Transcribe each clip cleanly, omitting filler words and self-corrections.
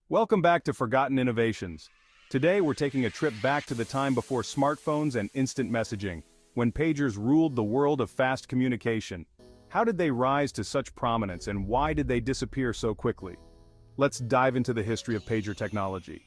Welcome back to Forgotten Innovations. Today we're taking a trip back to the time before smartphones and instant messaging, when pagers ruled the world of fast communication. How did they rise to such prominence and why did they disappear so quickly? Let's dive into the history of pager technology.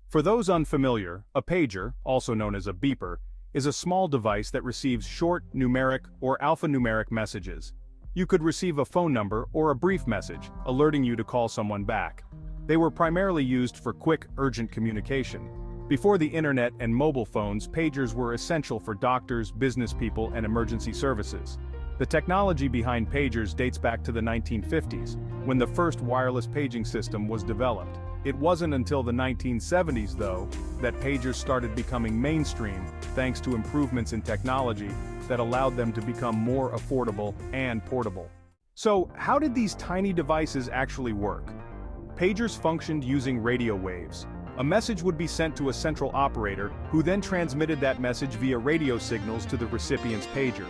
For those unfamiliar, a pager, also known as a beeper, is a small device that receives short, numeric, or alphanumeric messages. You could receive a phone number or a brief message, alerting you to call someone back. They were primarily used for quick, urgent communication. Before the internet and mobile phones, pagers were essential for doctors, business people, and emergency services. The technology behind pagers dates back to the 1950s, when the first wireless paging system was developed. It wasn't until the 1970s, though, that pagers started becoming mainstream, thanks to improvements in technology that allowed them to become more affordable and portable. So, how did these tiny devices actually work? Pagers functioned using radio waves. A message would be sent to a central operator, who then transmitted that message via radio signals to the recipient's pager.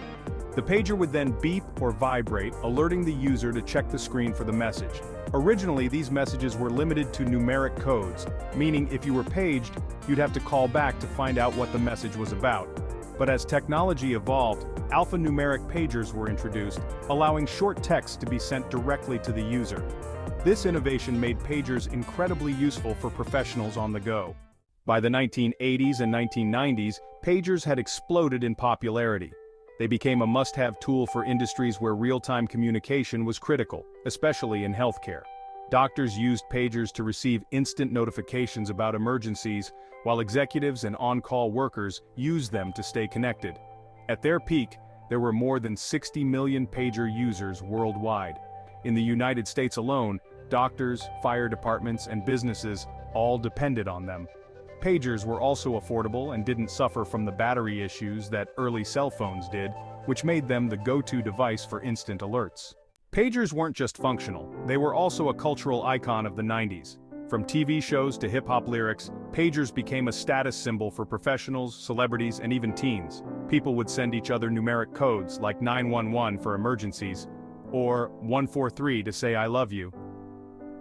The pager would then beep or vibrate, alerting the user to check the screen for the message. Originally, these messages were limited to numeric codes, meaning if you were paged, you'd have to call back to find out what the message was about. But as technology evolved, alphanumeric pagers were introduced, allowing short text to be sent directly to the user. This innovation made pagers incredibly useful for professionals on the go. By the 1980s and 1990s, pagers had exploded in popularity. They became a must-have tool for industries where real-time communication was critical, especially in healthcare. Doctors used pagers to receive instant notifications about emergencies, while executives and on-call workers used them to stay connected. At their peak, there were more than 60 million pager users worldwide. In the United States alone, doctors, fire departments, and businesses all depended on them. Pagers were also affordable and didn't suffer from the battery issues that early cell phones did, which made them the go-to device for instant alerts. Pagers weren't just functional, they were also a cultural icon of the 90s. From TV shows to hip-hop lyrics, pagers became a status symbol for professionals, celebrities, and even teens. People would send each other numeric codes like 911 for emergencies, or 143 to say I love you.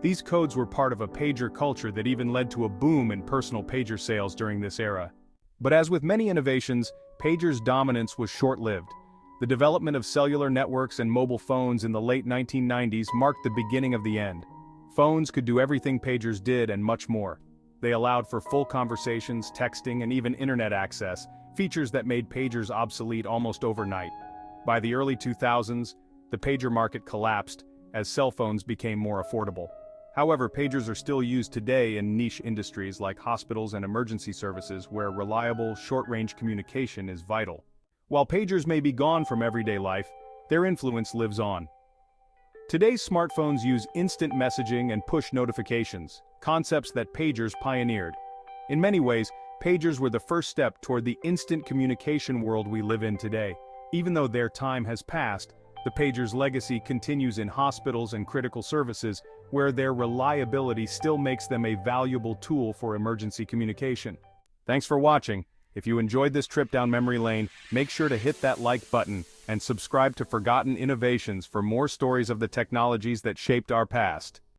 These codes were part of a pager culture that even led to a boom in personal pager sales during this era. But as with many innovations, pagers' dominance was short-lived. The development of cellular networks and mobile phones in the late 1990s marked the beginning of the end. Phones could do everything pagers did and much more. They allowed for full conversations, texting, and even internet access, features that made pagers obsolete almost overnight. By the early 2000s, the pager market collapsed as cell phones became more affordable. However, pagers are still used today in niche industries like hospitals and emergency services where reliable, short-range communication is vital. While pagers may be gone from everyday life, their influence lives on. Today's smartphones use instant messaging and push notifications, concepts that pagers pioneered. In many ways, pagers were the first step toward the instant communication world we live in today. Even though their time has passed, the pager's legacy continues in hospitals and critical services, where their reliability still makes them a valuable tool for emergency communication. Thanks for watching. If you enjoyed this trip down memory lane, make sure to hit that like button and subscribe to Forgotten Innovations for more stories of the technologies that shaped our past.